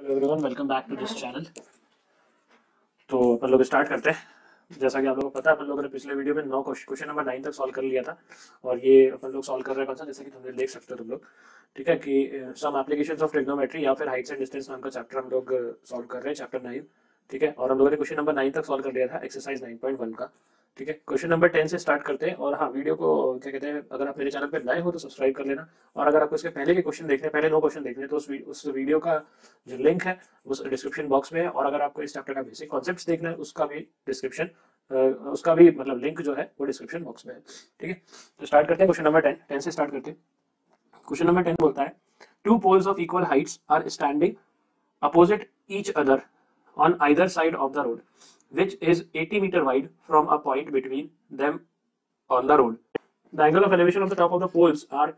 Hello everyone, welcome back to this channel. तो अपन लोग स्टार्ट करते हैं। जैसा कि आप लोगों को पता है, अपन लोगों ने पिछले वीडियो में 9 क्वेश्चन नंबर 9 तक सॉल्व कर लिया था। और ये अपन लोग सॉल्व कर रहे हैं कौन सा, जैसे कि तुम देख सकते हो तुम लोग, ठीक है, कि सम एप्लीकेशंस ऑफ ट्रिग्नोमेट्री या फिर हाइट्स एंड डिस्टेंस नाम का चैप्टर हम लोग सॉल्व कर रहे हैं, चैप्टर 9। ठीक है, और हम लोगों ने क्वेश्चन नंबर 9 तक सॉल्व कर लिया था, एक्सरसाइज 9.1 का। ठीक है, क्वेश्चन नंबर 10 से स्टार्ट करते हैं। और हाँ, वीडियो को क्या कहते हैं, अगर आप मेरे चैनल पे नए हो तो सब्सक्राइब कर लेना। और अगर आपको इसके पहले के क्वेश्चन देखने, पहले 9 क्वेश्चन देखने, तो उस वीडियो का जो लिंक है उस डिस्क्रिप्शन बॉक्स में है। और अगर आपको इस चैप्टर का बेसिक कॉन्सेप्ट्स देखना है, उसका भी मतलब लिंक जो है वो डिस्क्रिप्शन बॉक्स में है। ठीक है, तो स्टार्ट करते हैं क्वेश्चन नंबर 10 से स्टार्ट करते हैं। क्वेश्चन नंबर 10 बोलता है, two poles of equal heights are standing opposite each other on either side of the road, which is 80 meter wide from a point between them on the road. The angle of elevation of the top of the poles are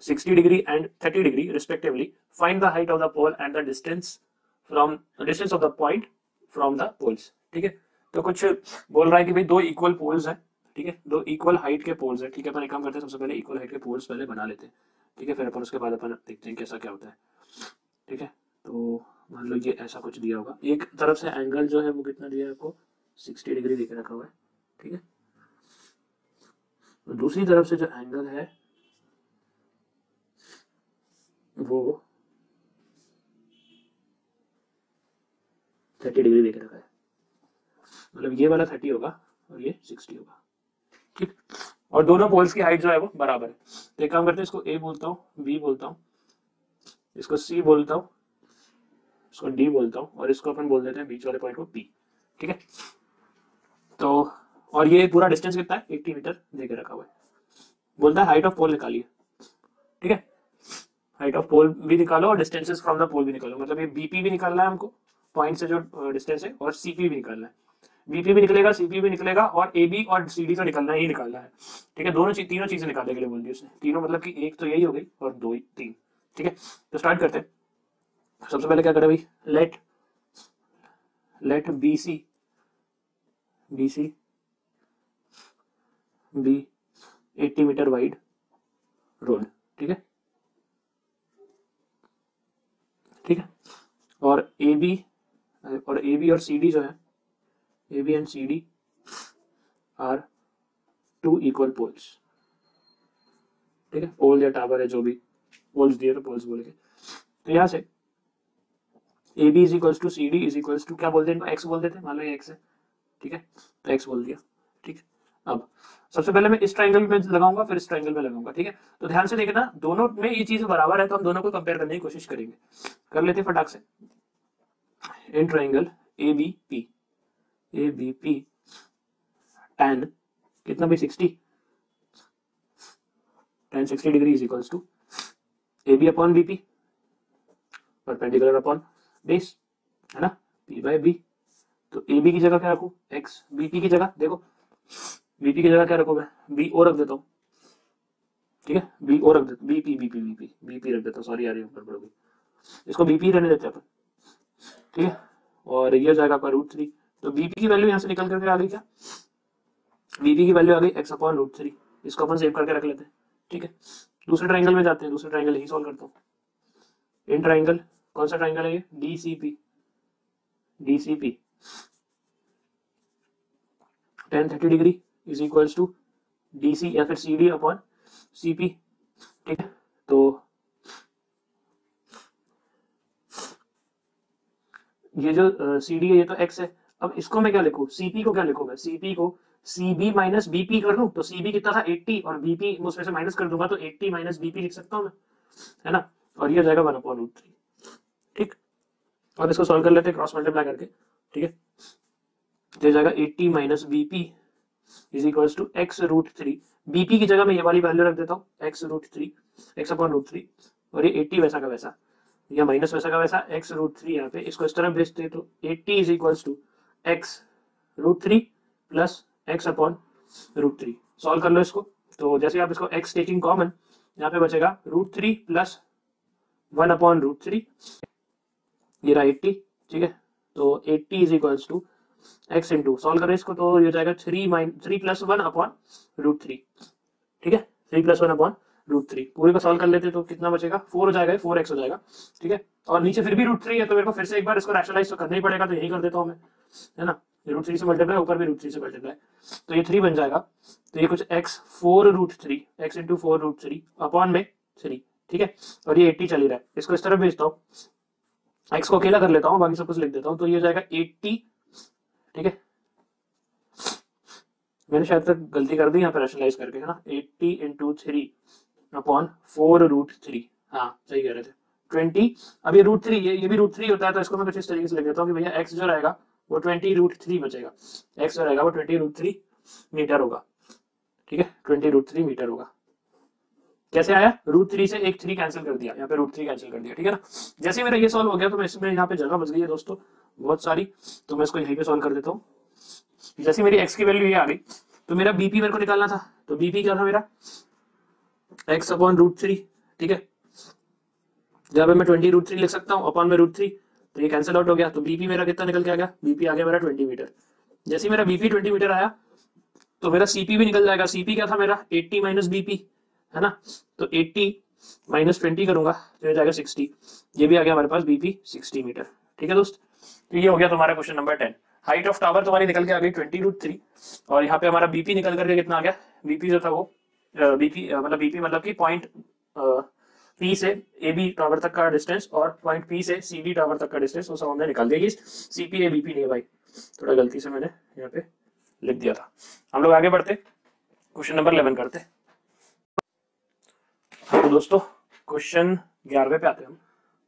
60 degree and 30 degree respectively. Find the height of the pole and the distance of the point from the poles. ठीक है, तो कुछ बोल रहा है कि भाई दो इक्वल पोल्स हैं। ठीक है, दो इक्वल हाइट के पोल्स हैं। ठीक है, अपन एक काम करते हैं, सबसे पहले इक्वल हाइट के पोल्स पहले बना लेते हैं। ठीक है, फिर अपन उसके बाद अपन देखते हैं कैसा क्या होता है। ठीक है, तो मान लो ये ऐसा कुछ दिया होगा। एक तरफ से एंगल जो है वो कितना दिया है आपको, 60 डिग्री देके रखा हुआ है। ठीक है, तो दूसरी तरफ से जो एंगल है वो 30 डिग्री देके रखा है। मतलब ये वाला 30 होगा और ये 60 होगा। ठीक, और दोनों पोल्स की हाइट जो है वो बराबर है। तो एक काम करते हैं, इसको ए बोलता हूँ, बी बोलता हूँ, इसको सी बोलता हूँ, इसको डी बोलता हूँ, और इसको अपन बोल देते हैं बीच वाले पॉइंट को पी। ठीक है, तो और ये पूरा डिस्टेंस कितना है, 80 मीटर देके रखा हुआ है। बोलता है हाइट ऑफ पोल निकालिए। ठीक है, हाइट ऑफ पोल भी निकालो और डिस्टेंसेस फ्रॉम द पोल भी निकालो। मतलब ये बीपी भी निकालना है हमको, पॉइंट से जो डिस्टेंस है, और सीपी भी निकालना है। बीपी भी निकलेगा, सीपी भी निकलेगा, और एबी और सीडी तो निकलना ही निकालना है। ठीक है, तीनों चीजें निकालने के लिए बोल दी उसने। तीनों मतलब कि एक तो यही हो गई और दो तीन। ठीक है, तो स्टार्ट करते हैं। सबसे पहले क्या करें भाई, let BC be 80 metre wide road. ठीक है, ठीक है, और AB और CD जो है, AB and CD are two equal poles. ठीक है, पोल या टावर है, जो भी पोल्स दिए तो पोल्स बोलेंगे। तो यहां से AB is equals to CD is equals to क्या बोलते हैं, इनको X बोल देते हैं। मान लो ये X है। ठीक है, तो X बोल दिया। ठीक, अब सबसे पहले मैं इस ट्रायंगल में लगाऊंगा, फिर इस ट्रायंगल में लगाऊंगा। ठीक है, तो ध्यान से देखना, दोनों में ये चीज बराबर है, तो हम दोनों को कंपेयर करने की कोशिश करेंगे। कर लेते हैं फटाक से। इन ट्रायंगल ABP tan कितना भी 60, tan 60 degree is equals to AB upon BP, perpendicular upon base, है ना, P बाय B। तो AB की जगह क्या रखूं, X, BP की जगह देखो, BP की जगह क्या रखूं मैं, B O रख देता हूँ। ठीक है, B O रख देता, BP रख देता हूँ, सॉरी यार ये ऊपर बढ़ गई, इसको BP रहने देते हैं अपन। ठीक है, और ये हो जाएगा आपका √3। तो BP की वैल्यू यहाँ से निकल करके आ गई क्या, BP की वैल्यू आ गई X अपॉन √3। इसको अपन सेव करके रख लेते हैं। ठीक है, दूसरे ट्रायंगल में जाते हैं, दूसरे ट्रायंगल यही सॉल्व करता हूँ। इन ट्रायंगल, कौन सा ट्रायंगल है ये, DCP tan 30 degree is equals to DC या फिर CD अपॉन CP। ठीक है, तो ये जो CD है ये तो X है। अब इसको मैं क्या लिखूं, CP को क्या लिखूं मैं, CP को CB माइनस BP कर दूं, तो CB कितना था 80, और BP उसमें से माइनस कर दूंगा तो 80 माइनस BP लिख सकता हूं मैं, है ना, और ये हो जाएगा 1/√3। ठीक, और इसको सॉल्व कर लेते हैं क्रॉस मल्टीप्लाई करके। ठीक है, तो जाएगा 80 minus BP is equals to X√3। BP की जगह मैं ये वाली वैल्यू रख देता हूँ, X√3, X अपॉन √3, और ये 80 वैसा का वैसा, या माइनस वैसा का वैसा, X√3 यहाँ पे, इसको इस तरफ भेजते हैं तो 80 is equals to X√3 plus X upon √3। Solve कर लो इसको। तो जैसे आप इसको X टेकिंग कॉमन, यहाँ पे बचेगा √3 प्लस 1/√3, ये रहा 80। ठीक है, तो 80 इज इक्वल्स टू X इंटू, सॉल्व करें इसको तो ये हो जाएगा 3 प्लस 1/√3। ठीक है, 3 प्लस 1/√3 √3 पूरे को सॉल्व कर लेते तो कितना बचेगा, 4 हो जाएगा, 4x हो जाएगा, ठीक है। और नीचे फिर भी √3 है तो मेरे को फिर से एक बार इसको रैशनलाइज तो करना ही पड़ेगा, तो यही कर देता हूँ मैं, है ना। √3 से मल्टीप्लाई, ऊपर भी √3 से मल्टीप्लाई, तो ये 3 बन जाएगा। तो ये कुछ x 4√3 x इंटू 4√3 अपॉन में 3, ठीक है। और ये 80 चल ही रहा है, इसको इस तरफ भेजता हूँ, x को अकेला कर लेता हूँ, बाकी सब कुछ लिख देता हूँ, तो ये हो जाएगा 80, ठीक है। मैंने शायद तक गलती कर दी यहाँ पे रैशनलाइज करके, है ना। 80 इंटू 3 अपॉन 4√3, हाँ सही कह रहे थे, 20। अब ये √3, ये भी √3 होता है, तो इसको मैं कुछ इस तरीके से लिख देता हूँ कि भैया x जो रहेगा वो 20√3 बचेगा, x जो रहेगा वो 20√3 मीटर होगा, ठीक है, 20√3 मीटर होगा। कैसे आया, √3 से एक 3 कैंसिल कर दिया, यहाँ पे √3 कैंसिल कर दिया, ठीक है ना। जैसे मेरा ये सॉल्व हो गया तो मैं इसमें यहाँ पे जगह बच गई है दोस्तों बहुत सारी, तो मैं इसको यहीं पे सॉल्व कर देता हूँ। जैसे मेरी x की वैल्यू ये आ गई, तो मेरा BP मेरे को निकालना था, तो BP क्या था मेरा, x अपॉन √3, ठीक है। जहाँ पे मैं 20√3 लिख सकता हूँ अपॉन में √3, तो ये कैंसिल आउट हो गया, तो BP मेरा कितना निकल के आ गया, BP आ गया मेरा 20 मीटर। जैसे मेरा BP 20 मीटर आया तो मेरा CP भी निकल जाएगा। CP क्या था मेरा, 80 माइनस BP, है ना। तो 80 माइनस 20 करूंगा तो ये जाएगा 60, ये भी आ गया हमारे पास BP 60 मीटर, ठीक है दोस्त। तो ये हो गया तुम्हारा question number 10। Height of tower तुम्हारी निकल के आ गई 20√3, और यहाँ पे हमारा BP निकल करके कितना आ गया, BP जो था वो BP मतलब कि पॉइंट P से AB टावर तक का डिस्टेंस और पॉइंट P से CD टावर तक का डिस्टेंस, वो सब हमने निकाल दिया। CPA BP नहीं है भाई, थोड़ा गलती से मैंने यहाँ पे लिख दिया था। हम लोग आगे बढ़ते, क्वेश्चन नंबर 11 करते। तो दोस्तों क्वेश्चन 11वें पे आते हैं हम।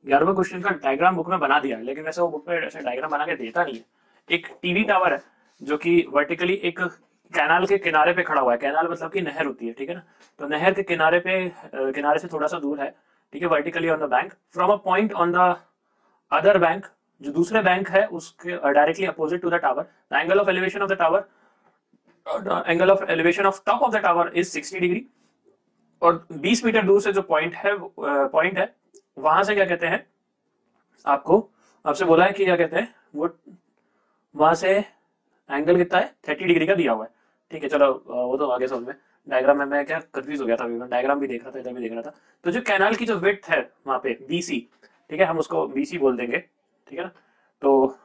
11वां क्वेश्चन का डायग्राम बुक में बना दिया है, लेकिन वैसे वो बुक में ऐसे डायग्राम बना के देता नहीं है। एक टीवी टावर है जो कि वर्टिकली एक कैनाल के किनारे पे खड़ा हुआ है। कैनाल मतलब कि नहर होती है, ठीक है ना। तो नहर के किनारे पे, किनारे से थोड़ा सा दूर है, ठीक है, vertically on the bank from a point on the other bank, जो दूसरे बैंक है उसके directly opposite to the tower. The angle of elevation of the tower, angle of elevation of top of the tower is 60 degree. और 20 metre दूर से जो point है वहां से क्या कहते हैं, आपसे बोला है कि क्या कहते हैं, वो वहां से एंगल कितना है, 30 डिग्री का दिया हुआ है, ठीक है। चलो वो तो आगे समझ में, डायग्राम में मैं क्या कंफ्यूज हो गया था, मैं डायग्राम भी देख रहा था, इधर भी देख रहा था। तो जो कैनाल की जो विड्थ है वहां पे BC, ठीक है, हम उसको BC बोल देंगे, ठीक है ना। तो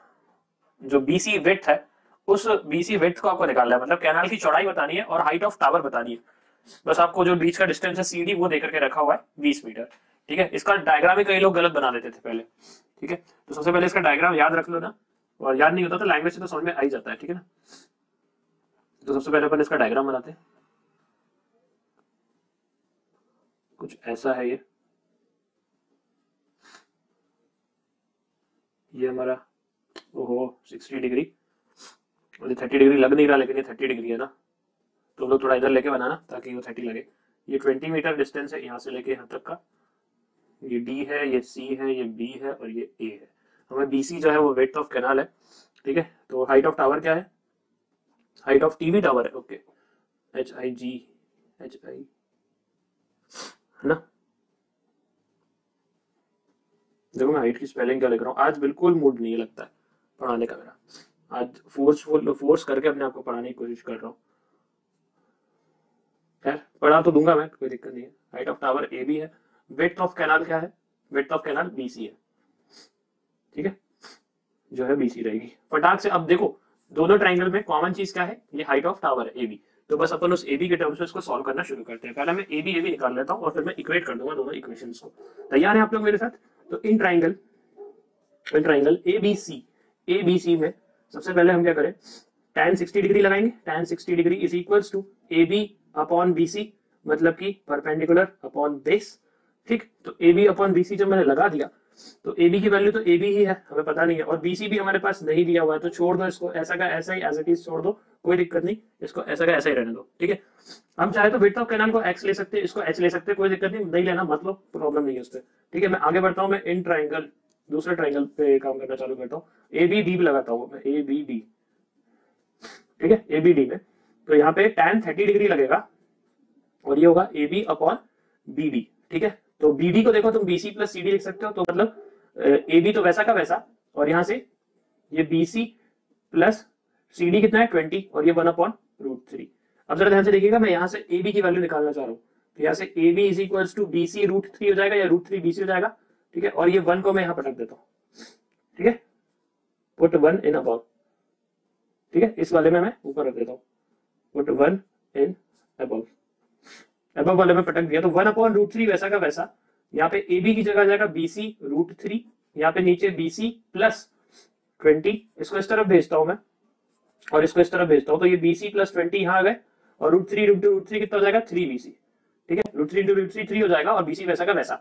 जो BC विड्थ है, उस BC विड्थ को आपको निकालना है, मतलब कैनाल की चौड़ाई बतानी है और हाइट ऑफ टावर बतानी है। बस आपको जो बीच का डिस्टेंस है CD वो देकर के रखा हुआ है 20 मीटर, ठीक है। इसका डायग्राम ही कई लोग गलत बना देते थे पहले, ठीक है। तो सबसे पहले इसका डायग्राम याद रख लो ना, और याद नहीं होता तो लैंग्वेज से तो समझ में आ ही जाता है, ठीक है ना। तो सबसे पहले अपन इसका डायग्राम बनाते हैं। कुछ ऐसा है ये हमारा, ओहो 60 डिग्री, मुझे 30 डिग्री लग नहीं रहा, लेकिन ये 30 डिग्री है ना, तो हम लोग थोड़ा इधर लेके बनाना ताकि वो 30 लगे। ये 20 मीटर डिस्टेंस है यहाँ से लेके यहाँ तक का, ये D है, ये C है, ये B है और ये A है। हमें BC जो है वो विड्थ ऑफ कैनाल है, ठीक है। तो हाइट ऑफ टावर क्या है, हाइट ऑफ टीवी टावर है, ओके, HIG है ना। देखो मैं हाइट की स्पेलिंग क्या लिख रहा हूँ, आज बिल्कुल मूड नहीं लगता है पढ़ाने का मेरा, आज फोर्स करके अपने आप को पढ़ाने की कोशिश कर रहा हूँ। खैर पढ़ा तो दूंगा मैं, कोई दिक्कत नहीं है। हाइट ऑफ टावर AB है, विड्थ ऑफ कैनाल क्या है, विड्थ ऑफ कैनाल BC है, ठीक है, जो है BC रहेगी। फटाक से अब देखो दोनों ट्राइंगल में कॉमन चीज क्या है, ये हाइट ऑफ टावर है AB। तो बस अपन उस AB के टर्म्स में इसको सॉल्व करना शुरू करते हैं। पहले मैं AB निकाल लेता हूँ और फिर मैं इक्वेट कर दूंगा दोनों इक्वेशंस को। तैयार है आप लोग मेरे साथ। तो इन ट्राइंगल ABC में सबसे पहले हम क्या करें, tan 60 डिग्री लगाएंगे। tan 60 degree is equals to AB upon BC, मतलब कि परपेंडिकुलर अपॉन बेस, ठीक। तो AB अपॉन BC जब मैंने लगा दिया तो AB की वैल्यू तो AB ही है, हमें पता नहीं है, और BC भी हमारे पास नहीं दिया हुआ है, तो छोड़ दो इसको, ऐसा का ऐसा ही एज इट इज छोड़ दो, कोई दिक्कत नहीं, इसको ऐसा का ऐसा ही रहने दो, ठीक है। हम चाहे तो विड्थ ऑफ कैनाल को x ले सकते हैं, इसको h ले सकते हैं, कोई दिक्कत नहीं, नहीं लेना मतलब प्रॉब्लम नहीं है उस पर, ठीक है। मैं आगे बढ़ता हूँ, मैं इन ट्राइंगल दूसरे ट्राइंगल पे काम करना चालू करता हूँ। ABD लगाता हूँ मैं, ABD, ठीक है, ABD में तो यहाँ पे tan 30 डिग्री लगेगा और ये होगा AB अपॉन BD, ठीक है। तो BD को देखो तुम BC प्लस CD लिख सकते हो, तो मतलब AB तो वैसा का वैसा, और यहाँ से ये BC प्लस CD कितना है 20, और ये 1/√3। अब जरा ध्यान से देखिएगा, मैं यहाँ से AB की वैल्यू निकालना चाह रहा हूँ, तो यहाँ से A B is equals to B C √3 हो जाएगा या √3 BC हो जाएगा, ठीक है। और ये 1 को मैं यहाँ पर रख देता हूँ, ठीक है, पुट 1 इन अबव, ठीक है, इस वाले में मैं ऊपर रख देता हूँ, पुट 1 इन अबव, अबव वाले में पटक दिया तो 1/√3 वैसा का वैसा, यहाँ पे ए बी की जगह आ जाएगा BC √3, यहाँ पे नीचे BC प्लस 20, इसको इस तरफ भेजता हूं मैं और इसको इस तरफ भेजता हूं, तो ये BC प्लस 20 यहाँ आ गए और √3 कितना हो जाएगा 3BC, ठीक है, √3 3 हो जाएगा और BC वैसा का वैसा,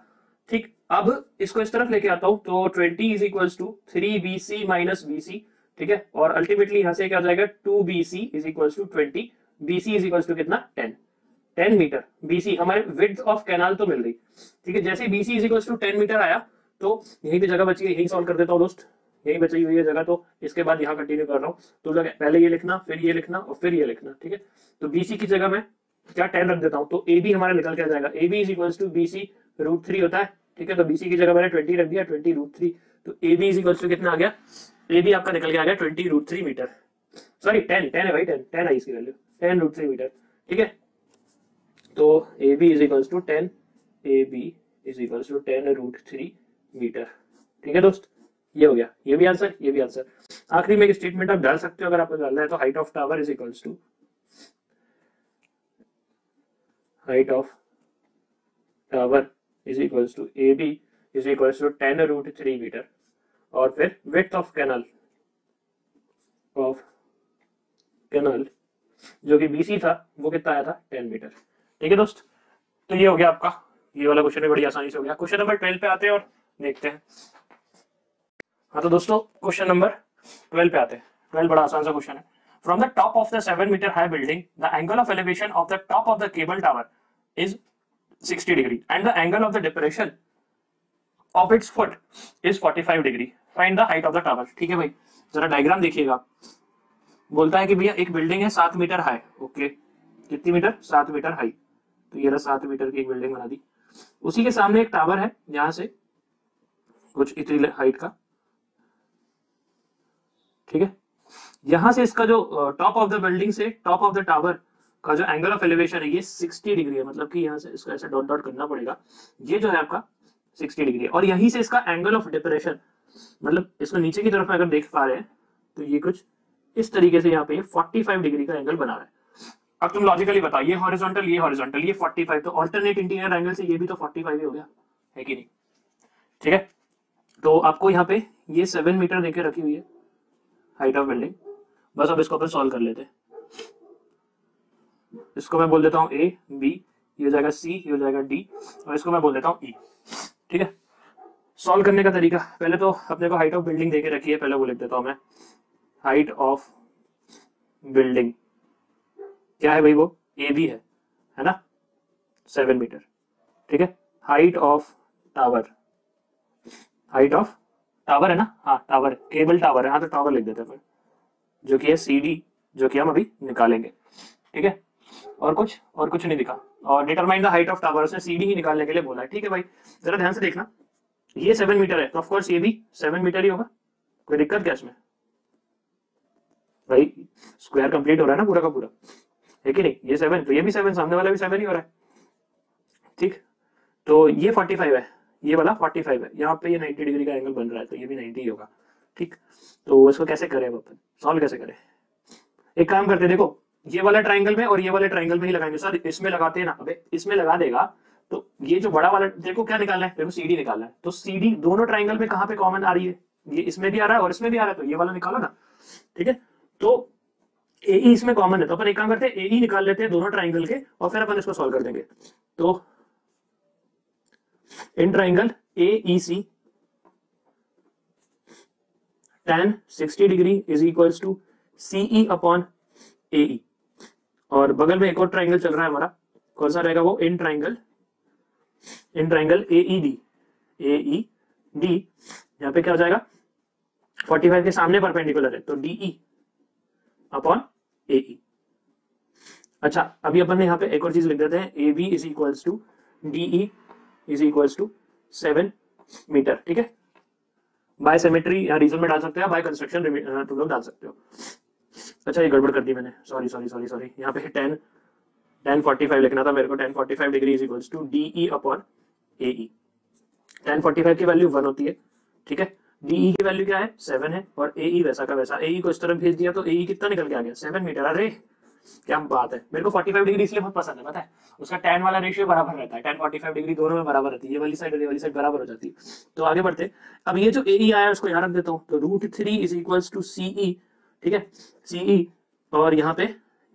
ठीक। अब इसको इस तरफ लेके आता हूं तो 20 is equals to 3BC minus BC, ठीक है, और अल्टीमेटली यहां से क्या हो जाएगा 2BC is equals to 20, BC is equals to कितना 10 मीटर। BC हमारे विड्थ ऑफ कैनाल तो मिल गई, ठीक है। जैसे BC is equals to 10 metre आया तो यहीं पे जगह बची है, यही सॉल्व कर देता हूँ दोस्त, यही बची हुई है जगह, तो इसके बाद यहाँ कंटिन्यू कर रहा हूँ। तो लोग पहले ये लिखना, फिर ये लिखना और फिर ये लिखना, ठीक है। तो BC की जगह मैं क्या 10 रख देता हूँ, तो AB हमारा निकल के आ जाएगा, AB is equals to BC √3 होता है, ठीक है। तो BC की जगह मैंने 20 रख दिया, 20 √3, तो AB इज इक्वल्स टू कितना आ गया, AB आपका निकल के आ गया 20 √3 मीटर, सॉरी 10 है भाई, 10 आई इसकी वैल्यू, 10 √3 मीटर, ठीक है। तो AB is equals to 10, AB is equals to 10 √3 metre, ठीक है दोस्त, ये हो गया, ये भी आंसर, ये भी आंसर। आखिरी में एक स्टेटमेंट आप डाल सकते हो अगर आपको डालना है, तो height of tower is equals to height of tower is equals to AB is equals to 10 √3 metre, और फिर विड्थ ऑफ कैनल जो कि BC था वो कितना आया था 10 मीटर, ठीक है दोस्त। तो ये हो गया आपका, ये वाला क्वेश्चन भी बड़ी आसानी से हो गया। क्वेश्चन नंबर 12 पे आते हैं और देखते हैं। हाँ तो दोस्तों क्वेश्चन नंबर 12 पे आते हैं। 12 बड़ा आसान सा क्वेश्चन है। From the top of the 7 metre high building the angle of elevation of the top of the cable tower is 60 degree and the angle of the depression of its foot is 45 degree, find the height of the tower. ठीक है भाई, जरा diagram देखिएगा। बोलता है कि भैया एक बिल्डिंग है 7 मीटर हाई, ओके, कितनी मीटर 7 मीटर हाई, तो ये 7 मीटर की एक बिल्डिंग बना दी। उसी के सामने एक टावर है यहां से कुछ इतनी हाइट का, ठीक है। यहां से इसका जो टॉप ऑफ द बिल्डिंग से टॉप ऑफ द टावर का जो एंगल ऑफ एलिवेशन है ये 60 डिग्री है, मतलब कि यहां से इसको ऐसे डॉट डॉट करना पड़ेगा, ये जो है आपका 60 डिग्री है। और यहीं से इसका एंगल ऑफ डिप्रेशन, मतलब इसको नीचे की तरफ में अगर देख पा रहे हैं तो ये कुछ इस तरीके से यहाँ पे 45 डिग्री का एंगल बना रहा है। अब तुम लॉजिकली बताओ, ये हॉरिजॉन्टल ये 45, तो अल्टरनेट इंटीरियर एंगल से ये भी तो 45 ही हो गया, है कि नहीं? ठीक है, तो आपको यहाँ पे ये 7 मीटर देके रखी हुई है हाइट ऑफ बिल्डिंग। बस अब इसको अपन सॉल्व कर लेते हैं। इसको मैं बोल देता हूँ A, B, ये हो जाएगा C, ये हो जाएगा D, और इसको मैं बोल देता हूँ E। ठीक है, सॉल्व करने का तरीका, पहले तो अपने को हाइट ऑफ बिल्डिंग देके रखी है, पहले वो लिख देता हूँ मैं। हाइट ऑफ बिल्डिंग क्या है भाई, वो AB है ना, 7 मीटर। ठीक है, height of tower, height of tower है ना, हाँ टावर, केबल टावर है, हाँ तो टावर लिख देते हैं फिर, जो कि है CD, जो कि हम अभी निकालेंगे। ठीक है, और कुछ नहीं दिखा। और determine the height of tower, उसने CD ही निकालने के लिए बोला है। ठीक है भाई, जरा ध्यान से देखना, ये 7 मीटर है तो ऑफकोर्स ये भी 7 मीटर ही होगा, कोई दिक्कत क्या इसमें भाई? स्क्वायर कंप्लीट हो रहा है ना पूरा का पूरा, है कि नहीं? ये 7 तो ये भी 7, सामने वाला भी 7 ही हो रहा है। ठीक, तो ये 45 है, ये वाला 45 है, यहाँ पे ये 90 डिग्री का एंगल बन रहा है, तो ये भी 90 ही होगा। ठीक, तो इसको कैसे करें अपन, सॉल्व कैसे करें? एक काम करते, देखो ये वाला ट्राइंगल में और ये वाले ट्राइंगल में ही लगाएंगे। सर इसमें लगाते हैं ना, अबे इसमें लगा देगा तो ये जो बड़ा वाला, देखो क्या निकालना है, देखो CD निकालना है, तो CD दोनों ट्राइंगल में कहाँ पे कॉमन आ रही है, ये इसमें भी आ रहा है और इसमें भी आ रहा है, तो ये वाला निकालो ना। ठीक है, तो AE इसमें कॉमन है, तो अपन एक काम करते हैं AE निकाल लेते हैं दोनों ट्राइंगल के, और फिर अपन इसको सॉल्व कर देंगे। तो in triangle AEC tan 60 degree is equals to CE upon AE, और बगल में एक और ट्राइंगल चल रहा है हमारा, कौन सा रहेगा वो? इन ट्राइंगल AED, यहाँ पे क्या हो जाएगा, 45 के सामने परपेंडिकुलर है, तो DE अपॉन AE। अच्छा, अभी अपन ने यहाँ पे एक और चीज लिख देते हैं, AB is equals to DE is equals to 7 metre. ठीक है, बाय सिमेट्री या रीजन में डाल सकते हो, बाय कंस्ट्रक्शन तुम लोग डाल सकते हो। अच्छा, ये गड़बड़ कर दी मैंने, सॉरी, यहाँ पे 10 tan 45 लिखना था मेरे को, tan 45 degree is equals to DE upon AE। tan 45 की वैल्यू 1 होती है, ठीक है। DE की वैल्यू क्या है 7 है, और AE वैसा का वैसा, AE को इस तरफ भेज दिया तो AE कितना निकल के आ गया 7 मीटर। अरे क्या बात है, मेरे को 45 डिग्री इसलिए बहुत पसंद है, पता है उसका tan वाला रेशियो बराबर रहता है, tan 45 डिग्री दोनों में बराबर रहती है, ये वाली साइड और ये वाली साइड बराबर हो जाती है। तो आगे बढ़ते, अब ये जो AE आया उसको यहाँ रख देता हूँ, तो √3 इज इक्वल्स टू CE, ठीक है, CE और यहाँ पे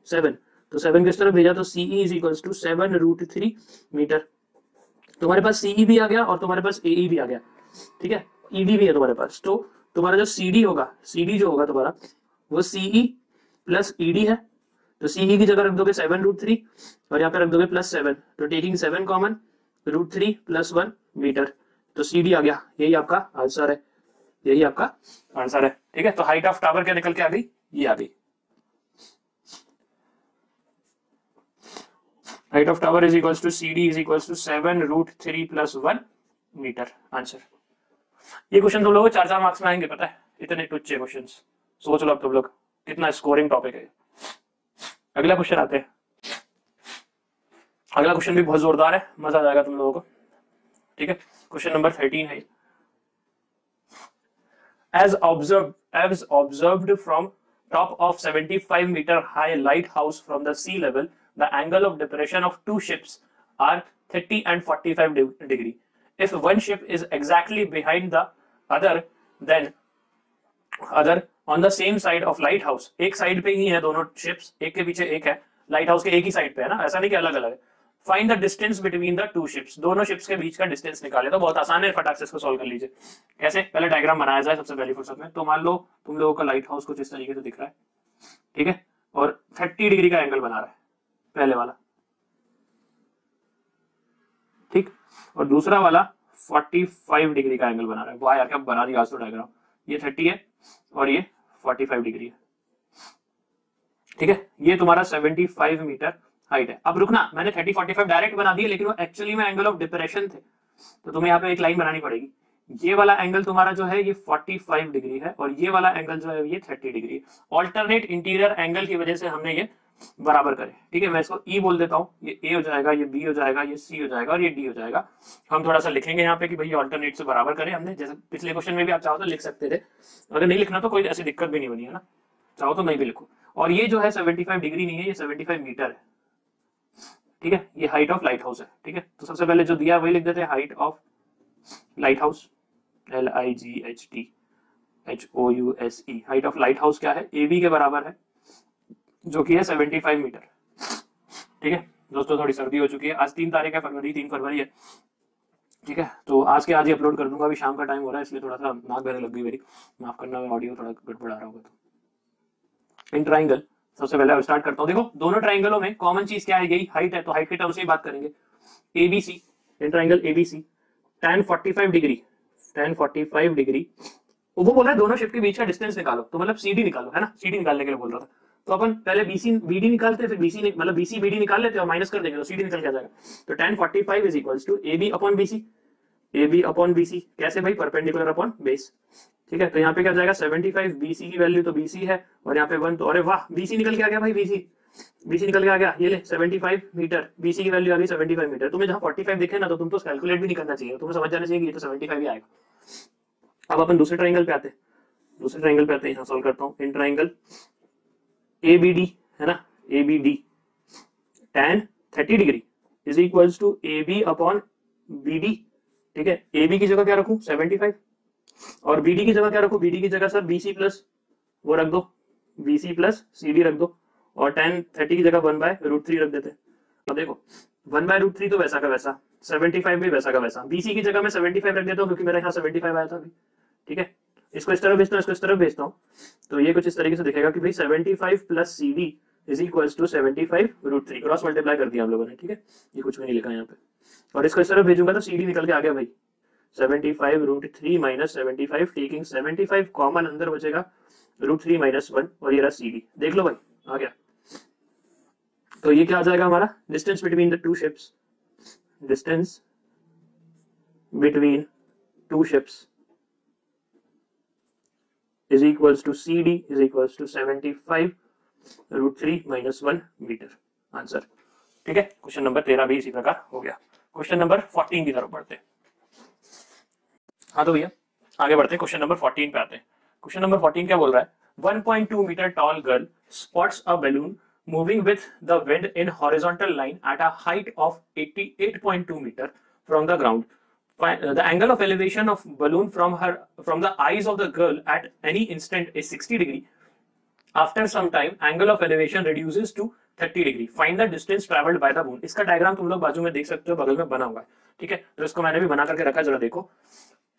7, तो 7 किस तरफ भेजा तो CE is equals to 7√3 metre. तुम्हारे पास CE भी आ गया और तुम्हारे पास AE भी आ गया, ठीक है, ED भी है तुम्हारे पास। तो तुम्हारा जो CD होगा, CD जो होगा तुम्हारा वो CE प्लस ED है, तो CE की जगह रख दोगे 7√3 और यहाँ पे रख दोगे +7, तो टेकिंग 7 कॉमन √3 + 1 मीटर, तो CD आ गया। यही आपका आंसर है, यही आपका आंसर है, ठीक है। तो हाइट ऑफ टावर क्या निकल के आ गई, ये आ गई। Height of tower is equals to CD is equals to 7√3 + 1 metre, answer. ये क्वेश्चन तुम लोगों को 4-4 मार्क्स में आएंगे, पता है, इतने टुच्चे क्वेश्चंस। सोच लो अब तुम लोग कितना स्कोरिंग टॉपिक है। अगला क्वेश्चन आते हैं, अगला क्वेश्चन भी बहुत जोरदार है, मजा आ जाएगा तुम लोगों को, ठीक है। क्वेश्चन नंबर 13 है। As observed from top of 75-meter high lighthouse from the sea level, the angle of depression of two ships are 30 and 45 degree. If one ship is exactly behind the other, then other on the same side of lighthouse, एक side पे ही है दोनों ships, एक के पीछे एक है, light house के एक ही साइड पे है ना, ऐसा नहीं कि अलग अलग है। Find the distance between the two ships, दोनों शिप्स के बीच का डिस्टेंस निकाले। तो बहुत आसान है, फटाक से इसको सॉल्व कर लीजिए। कैसे, पहले डायग्राम बनाया जाए सबसे पहली फुर्सत में। तो मान लो तुम लोगों का लाइट हाउस कुछ इस तरीके से दिख रहा है, ठीक है, और 30 डिग्री का एंगल बना रहा है पहले वाला, ठीक, और दूसरा वाला 45 डिग्री का एंगल बना रहा है। वाह यार क्या बना दिया आज तो डायग्राम। ये 30 है और ये 45 डिग्री है, ठीक है। ये तुम्हारा 75 मीटर हाइट है। अब रुकना, मैंने 30-45 डायरेक्ट बना दिए, लेकिन वो एक्चुअली में एंगल ऑफ डिप्रेशन थे, तो तुम्हें यहाँ पे एक लाइन बनानी पड़ेगी। ये वाला एंगल तुम्हारा जो है ये 45 डिग्री है, और ये वाला एंगल जो है ये 30 डिग्री है। ऑल्टरनेट इंटीरियर एंगल की वजह से हमने ये बराबर करे, ठीक है। मैं इसको E बोल देता हूँ, ये A हो जाएगा, ये B हो जाएगा, ये C हो जाएगा और ये D हो जाएगा। हम थोड़ा सा लिखेंगे यहाँ पे कि भाई ऑल्टरनेट से बराबर करें हमने, जैसे पिछले क्वेश्चन में भी आप चाहो तो लिख सकते थे, अगर नहीं लिखना तो कोई ऐसी दिक्कत भी नहीं बनी है ना, चाहो तो नहीं भी लिखो। और ये जो है 75 डिग्री नहीं है, ये 75 मीटर है, ठीक है। ये हाइट ऑफ लाइट हाउस है, ठीक है। तो सबसे पहले जो दिया वही लिख देते हैं, height of light house, LIGHTHOUSE। Height of light house क्या है, AB के बराबर है, जो कि है 75 मीटर, ठीक है। दोस्तों थोड़ी सर्दी हो चुकी है, आज 3 तारीख है फरवरी, 3 फरवरी है, ठीक है। तो आज के आज ही अपलोड कर दूंगा, अभी शाम का टाइम हो रहा है इसलिए थोड़ा सा नाक बहने लग गई मेरी, माफ करना, ऑडियो थोड़ा गड़बड़ आ रहा होगा। तो इन ट्राइंगल सबसे पहले स्टार्ट करता हूँ। देखो दोनों ट्राइंगलों में कॉमन चीज क्या है, यही हाइट है, तो हाइट के टर्म्स से ही बात करेंगे। ABC, in triangle ABC, tan 45 degree, tan 45 degree, वो बोल रहा है दोनों शिप के बीच का डिस्टेंस निकालो, तो मतलब CD निकालो, है ना, CD निकालने के लिए बोल रहा था। तो अपन पहले BD निकालते, फिर मतलब BC BD निकाल लेते और माइनस कर देंगे तो CD निकल के आ जाएगा। तो tan 45 is equals to AB upon BC, AB upon BC, कैसे भाई, परपेंडिकुलर अपॉन बेस, ठीक है। तो यहाँ पे क्या जाएगा 75, BC की वैल्यू तो BC है, और यहाँ पे 1, तो अरे वाह BC निकल के आ गया भाई, BC निकल के आ गया, ये ले 75 मीटर, BC की वैल्यू आ गई 75 मीटर। तुम्हें जहाँ 45 दिखे ना, तो तुम तो कैलकुलेट भी नहीं करना चाहिए, तुम्हें समझ जाना चाहिए कि ये तो 75 ही आएगा। अब अपन दूसरे ट्राइंगल पे आते हैं, दूसरे ट्राइंगल पे आते हैं, यहाँ सॉल्व करता हूँ। इन ट्राइंगल ABD है ना, ABD, tan 30 degree is equals to AB upon BD, ठीक है। AB की जगह क्या रखूं 75, और BD की जगह क्या रखूं, BD की जगह सर BC प्लस वो रख दो, BC प्लस CD रख दो, और tan 30 की जगह 1/√3 रख देते। अब देखो 1/√3 तो वैसा का वैसा, 75 भी वैसा का वैसा, BC की जगह मैं 75 रख देता हूँ क्योंकि मेरा यहाँ 75 आया था अभी, ठीक है। इसको इस तरफ भेजता हूँ, इसको इस तरफ भेजता हूँ, तो ये कुछ इस तरीके से दिखेगा कि भाई 75 plus CD is equals to 75√3, cross multiply कर दिया हम लोगों ने, ठीक है। ये कुछ भी नहीं लिखा यहाँ पे, और इसको इस तरफ भेजूंगा तो CD निकल के आ गया भाई 75√3 माइनस 75, टेकिंग 75 कॉमन, अंदर बचेगा √3 - 1, और ये रहा CD, देख लो भाई आ गया। तो ये क्या आ जाएगा हमारा, distance between the two ships, distance between two ships is equals to CD is equals to 75√3 - 1 metre, answer. ठीक है, क्वेश्चन नंबर 13 भी इसी प्रकार हो गया। क्वेश्चन नंबर 14 की तरफ बढ़ते हैं। हाँ तो भैया आगे बढ़ते हैं, क्वेश्चन नंबर 14 पे आते हैं। क्वेश्चन नंबर 14 क्या बोल रहा है, 1.2 metre tall girl spots a balloon moving with the wind in horizontal line at a height of 88.2 meter from the ground. The angle of elevation of balloon from the eyes of the girl at any instant is 60 degree. After some time, angle of elevation reduces to 30 degree. Find the distance traveled by the balloon. इसका diagram तुम लोग बाजू में देख सकते हो, बगल में बना हुआ है। ठीक है, तो इसको मैंने भी बना करके रखा, जरा देखो।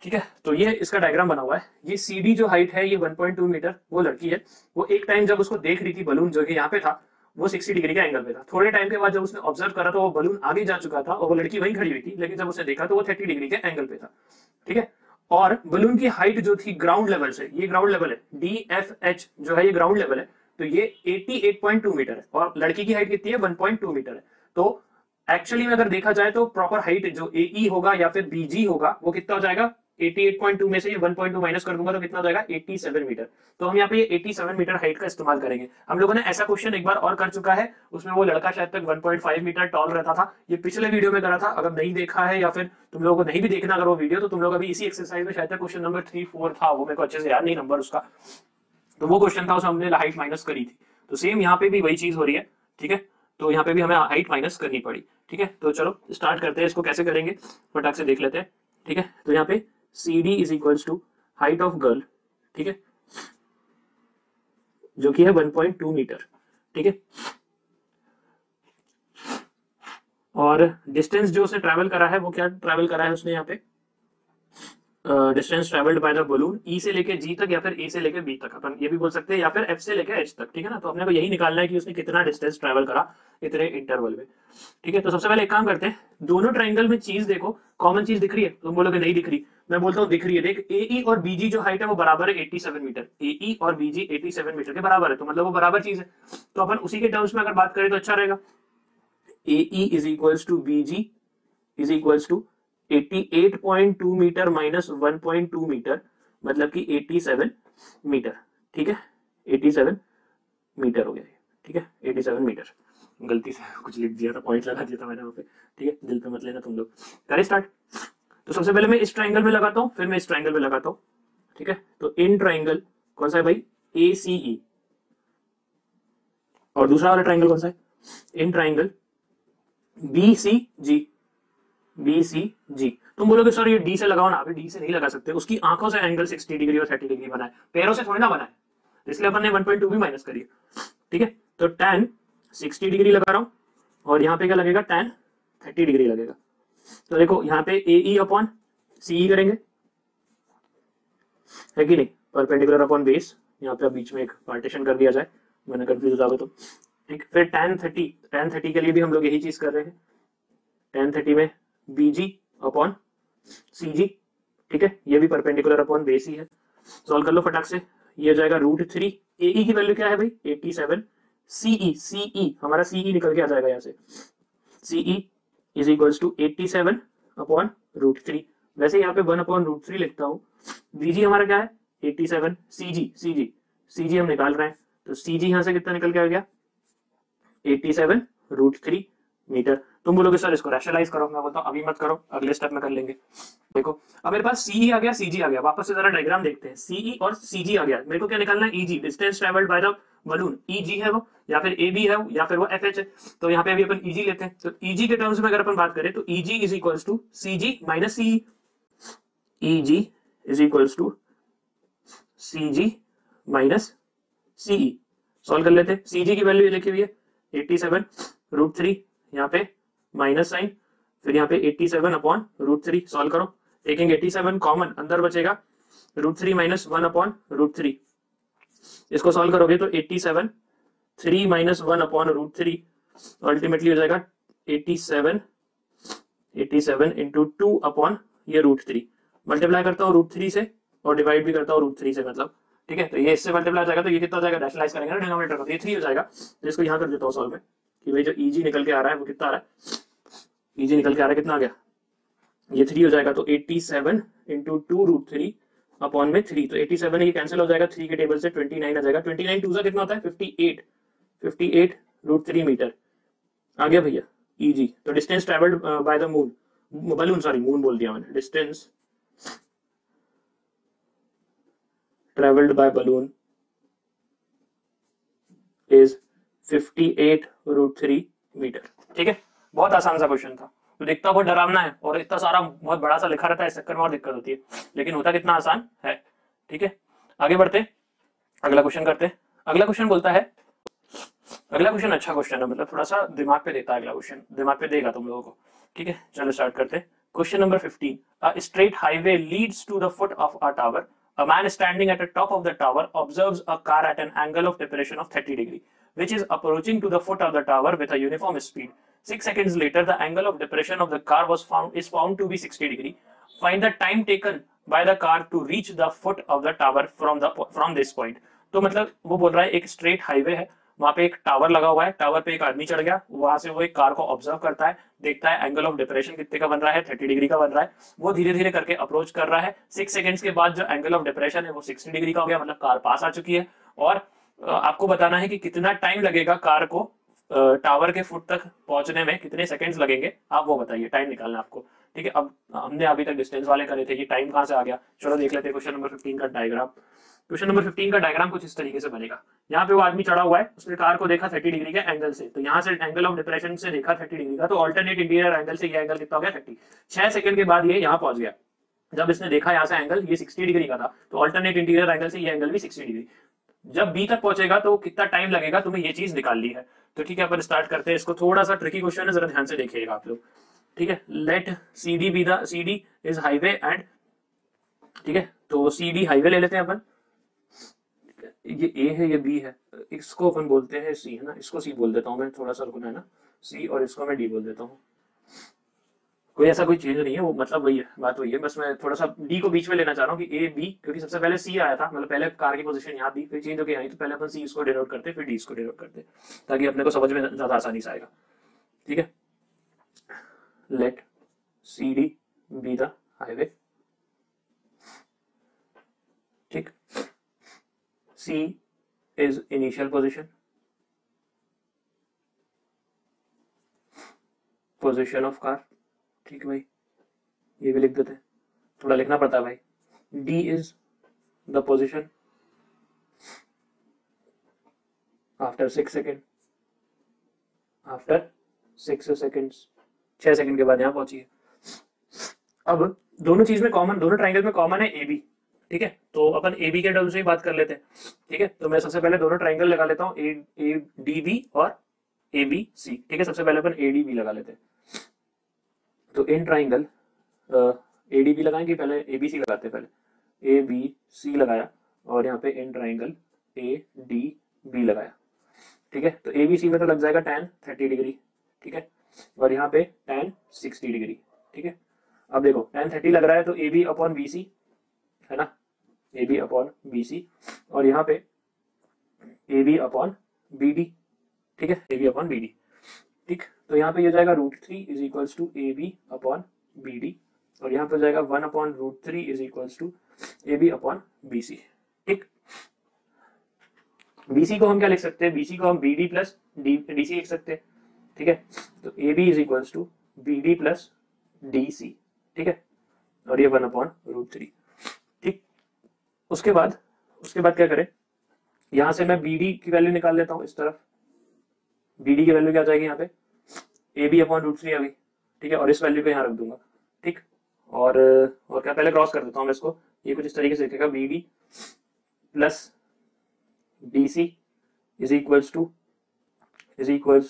ठीक है, तो ये इसका डायग्राम बना हुआ है। ये CD जो हाइट है ये 1.2 मीटर, वो लड़की है। वो एक टाइम जब उसको देख रही थी, बलून जो कि यहाँ पे था वो 60 डिग्री का एंगल पे था। थोड़े टाइम के बाद जब उसने ऑब्जर्व करा तो वो बलून आगे जा चुका था और वो लड़की वहीं खड़ी हुई थी, लेकिन जब उसने देखा तो वो 30 डिग्री के एंगल पे था। ठीक है, और बलून की हाइट जो थी ग्राउंड लेवल से, ये ग्राउंड लेवल है, DFH जो है ये ग्राउंड लेवल है, तो ये 88.2 मीटर है और लड़की की हाइट कितनी है, 1.2 मीटर है। तो एक्चुअली में अगर देखा जाए तो प्रॉपर हाइट जो AE होगा या फिर BG होगा वो कितना हो जाएगा, 88.2 में से ये 1.2 माइनस कर दूंगा तो कितना हो जाएगा, 87 मीटर। तो हम यहाँ पे ये 87 मीटर हाइट का इस्तेमाल करेंगे। हम लोगों ने ऐसा क्वेश्चन एक बार और कर चुका है, उसमें वो लड़का शायद तक 1.5 मीटर टॉल रहता था। ये पिछले वीडियो में करा था, अगर नहीं देखा है या फिर तुम लोगों को नहीं भी देखना अगर वो वीडियो, तो तुम लोग अभी इसी एक्सरसाइज में शायद तक क्वेश्चन नंबर 3-4 था, वो मेरे को अच्छे से याद नहीं नंबर उसका, तो वो क्वेश्चन था, उसमें हमने हाइट माइनस करी थी। तो सेम यहाँ पे भी वही चीज हो रही है। ठीक है, तो यहाँ पे भी हमें हाइट माइनस करनी पड़ी। ठीक है, तो चलो स्टार्ट करते हैं, इसको कैसे करेंगे फटाक से देख लेते हैं। ठीक है, तो यहाँ पे CD is equals to height of girl, ठीक है, जो कि है 1.2 मीटर। ठीक है, और डिस्टेंस जो उसने ट्रैवल करा है वो क्या ट्रैवल करा है उसने यहाँ पे, distance travelled by the balloon E से लेके G तक या फिर A से लेके B तक, अपन ये भी बोल सकते हैं, या फिर F से लेके H तक। ठीक है ना, तो अपने को यही निकालना है कि उसने कितना डिस्टेंस ट्रैवल करा इतने इंटरवल में। ठीक है, तो सबसे पहले एक काम करते हैं, दोनों ट्राइंगल में चीज देखो, कॉमन चीज दिख रही है, तुम बोलोगे नहीं दिख रही, मैं बोलता हूँ दिख रही है। देख AE और BG जो हाइट है वो बराबर है 87 मीटर, AE और BG 87 मीटर के बराबर है, तो मतलब वो बराबर चीज है। तो अपन उसी के टर्म्स में अगर बात करें तो अच्छा रहेगा। AE is equals to BG is equals to 88.2 metre minus 1.2 metre, मतलब कि 87 मीटर। ठीक है, 87 मीटर हो गया। ठीक है, 87 मीटर, गलती से कुछ लिख दिया था, पॉइंट लगा दिया था मैंने वहां पे। ठीक है, दिल पे मत लेना तुम लोग। करें स्टार्ट। तो सबसे पहले मैं इस ट्राइंगल में लगाता हूँ, फिर मैं इस ट्राइंगल में लगाता हूँ। ठीक है, तो इन ट्राइंगल कौन सा है भाई, ACE, और दूसरा वाला ट्राइंगल कौन सा है, इन ट्राइंगल BCG। BCG, तुम बोलोगे सर ये D से लगाओ ना, अभी D से नहीं लगा सकते, उसकी आंखों से एंगल 60 डिग्री और 30 डिग्री बना है, पैरों से थोड़ी ना बना है, इसलिए अपन ने 1.2 भी माइनस करी है। ठीक है, तो tan 60 डिग्री लगा रहा हूं और यहाँ पे क्या लगेगा, tan 30 डिग्री लगेगा। तो देखो यहाँ पे AE अपॉन CE करेंगे, है कि नहीं, परपेंडिकुलर अपॉन बेस, यहाँ पे बीच में एक पार्टीशन कर दिया जाए, मैंने कंफ्यूज हो जाओगे तो। ठीक, फिर tan 30 के लिए भी हम लोग यही चीज कर रहे हैं, tan 30 में BG अपॉन CG। ठीक है, ये भी परपेंडिकुलर अपॉन बेस ही है। सॉल्व कर लो फटाक से, ये हो जाएगा √3। AE की वैल्यू क्या है भाई, 87। CE हमारा CE निकल के आ जाएगा यहाँ से, CE is equals to 87 upon √3। वैसे यहाँ पे 1 अपॉन √3 लिखता हूँ। BG हमारा क्या है, 87। CG हम निकाल रहे हैं, तो CG यहाँ से कितना निकल के आ गया, 87 √3 मीटर। तुम बोलोगे सर इसको रैशनलाइज करो, मैं बोलता हूँ अभी मत करो, अगले स्टेप में कर लेंगे। देखो अब मेरे पास CE आ गया, CG आ गया, वापस से जरा डायग्राम देखते हैं। CE और CG आ गया, मेरे को क्या निकालना है, EG, distance travelled by the balloon. EG है वो, या फिर AB है या फिर वो FH है, तो यहाँ पे अभी अपन EG लेते हैं। तो EG के टर्म्स में अगर अपन बात करें तो EG is equals to CG minus CE। EG is equals to CG minus CE। Solve कर लेते हैं। CG की वैल्यू लिखी हुई है 87 √3, यहाँ पे माइनस साइन, फिर यहाँ पे 87 अपॉन √3। सॉल्व करो, टेकिंग 87 कॉमन, अंदर बचेगा √3 माइनस 1 अपॉन √3। इसको सॉल्व करोगे तो 87 3 माइनस 1 अपॉन √3, अल्टीमेटली हो जाएगा 87 इंटू 2 अपॉन ये √3। मल्टीप्लाई करता हूँ √3 से और डिवाइड भी करता हूँ √3 से, मतलब ठीक है, तो ये इससे मल्टीप्लाई हो जाएगा, तो ये कितना हो जाएगा, रैशनलाइज करेंगे ना डिनोमिनेटर को, ये 3 हो जाएगा। तो इसको यहाँ कर देता हूँ सॉल्व में, कि भाई जो EG निकल के आ रहा है वो कितना आ रहा है, EG निकल के आ रहा है कितना आ गया, ये 3 हो जाएगा। तो 87 इंटू 2 √3 अपॉन में 3, तो 87 ये कैंसिल हो जाएगा, 3 के टेबल से 29 आ जाएगा। 29 2 कितना होता है, 58 √3 मीटर आ गया भैया। EG, तो distance travelled by the moon, balloon, sorry moon बोल दिया मैंने, distance travelled by balloon is 58√3 metre. ठीक है, बहुत आसान सा क्वेश्चन था, तो दिखता बहुत डरावना है और इतना सारा बहुत बड़ा सा लिखा रहता है, इस चक्कर में और दिक्कत होती है, लेकिन होता कितना आसान है। ठीक है, आगे बढ़ते, अगला क्वेश्चन करते। अगला क्वेश्चन बोलता है, अगला क्वेश्चन अच्छा क्वेश्चन है, मतलब थोड़ा सा दिमाग पे देता है, अगला क्वेश्चन दिमाग पे देगा तुम लोगों को। ठीक है, चलो स्टार्ट करते। Question number 15, a straight highway leads to the foot of a tower, a man standing at the top of the tower observes a car at an angle of depression of 30 degree which is approaching to the foot of the tower with a uniform speed. 6 seconds later the angle of depression of the car is found to be 60 degree. Find the time taken by the car to reach the foot of the tower from this point. तो मतलब वो बोल रहा है एक straight highway है, वहां पे एक टावर लगा हुआ है, टावर पे एक आदमी चढ़ गया, वहां से वो एक कार को ऑब्जर्व करता है, देखता है एंगल ऑफ डिप्रेशन कितने का बन रहा है, 30 डिग्री का बन रहा है, वो धीरे धीरे करके अप्रोच कर रहा है। 6 सेकंड्स के बाद जो एंगल ऑफ डिप्रेशन है वो 60 डिग्री का हो गया, मतलब कार पास आ चुकी है। और आपको बताना है कि कितना टाइम लगेगा कार को टावर के फुट तक पहुंचने में, कितने सेकंड्स लगेंगे, आप वो बताइए, टाइम निकालना है आपको। ठीक है, अब हमने अभी तक डिस्टेंस वाले करे थे, ये टाइम कहां से आ गया, चलो देख लेते हैं क्वेश्चन नंबर 15 का डायग्राम। क्वेश्चन नंबर 15 का डायग्राम कुछ इस तरीके से बनेगा। यहाँ पे वो आदमी चढ़ा हुआ है, उसने कार को देखा 30 डिग्री के एंगल से, तो यहाँ से एंगल ऑफ डिप्रेशन से देखा 30 डिग्री का, तो अल्टरनेट इंटीरियर एंगल से ये एंगल कितना हो गया 30। 6 सेकंड के बाद ये यहाँ पहुंच गया, जब इसने देखा यहाँ से एंगल ये 60 डिग्री का था, तो अल्टरनेट इंटीरियर एंगल से ये एंगल भी 60 डिग्री। जब बी तक पहुंचेगा तो कितना टाइम लगेगा, तुम्हें ये चीज निकालनी है। तो ठीक है, अपन स्टार्ट करते हैं इसको, थोड़ा सा ट्रिकी क्वेश्चन है, जरा ध्यान से देखिएगा आप लोग। ठीक है, let CD be the CD is highway and, ठीक है, तो CD हाईवे ले लेते हैं अपन, ये A है ये B है, इसको अपन बोलते हैं C, है ना, इसको C बोल देता हूँ मैं, थोड़ा सा रुकना है ना, C, और इसको मैं D बोल देता हूँ। कोई ऐसा कोई चेंज नहीं है, वो मतलब वही है, बात वही है, बस मैं थोड़ा सा D को बीच में लेना चाह रहा हूँ कि A B, क्योंकि सबसे पहले C आया था, मतलब पहले कार की पोजीशन यहाँ थी, फिर चेंज होकर आई, तो पहले अपन C इसको डिनोट करते, फिर D इसको डिनोट करते, ताकि अपने को समझ में ज्यादा आसानी से आएगा। ठीक है, let CD be the highway, ठीक, C is initial position of car, ठीक है भाई, ये भी लिख देते हैं, थोड़ा लिखना पड़ता है भाई। D is the position after 6 seconds, after 6 seconds, 6 second के बाद यहाँ पहुंची है। अब दोनों चीज में कॉमन, दोनों ट्राइंगल में कॉमन है AB, ठीक है, तो अपन AB के टर्म्स में बात कर लेते हैं। ठीक है, तो मैं सबसे पहले दोनों ट्राइंगल लगा लेता हूँ, ADB और ABC। ठीक है, सबसे पहले अपन ADB लगा लेते हैं, तो इन ट्राइंगल ADB लगाएंगे, पहले ABC लगाते हैं, पहले ABC लगाया, और यहाँ पे इन ट्राइंगल ADB लगाया। ठीक है, तो ABC में तो लग जाएगा tan 30 डिग्री, ठीक है, और यहाँ पे tan 60 डिग्री। ठीक है, अब देखो tan 30 लग रहा है, तो AB अपॉन BC है ना, AB अपॉन BC, और यहाँ पे AB अपॉन BD। ठीक है, AB अपॉन BD, ठीक, तो यहाँ पे ये जाएगा √3 is equals to AB upon BD, और यहाँ पे जाएगा 1 upon √3 is equals to AB upon BC। ठीक, BC को हम क्या लिख सकते हैं, BC को हम BD प्लस DC लिख सकते हैं। ठीक है, तो AB is equals to BD plus DC। ठीक है, और ये 1 अपॉन √3। ठीक, उसके बाद क्या करें, यहां से मैं BD की वैल्यू निकाल लेता हूं, इस तरफ BD की वैल्यू क्या आ जाएगी यहाँ पे, AB अपॉन √3 अभी। ठीक है, और इस वैल्यू को यहाँ रख दूंगा। ठीक, और क्या, पहले क्रॉस कर देता हूँ मैं इसको, ये कुछ इस तरीके से दिखेगा, BD plus DC is equals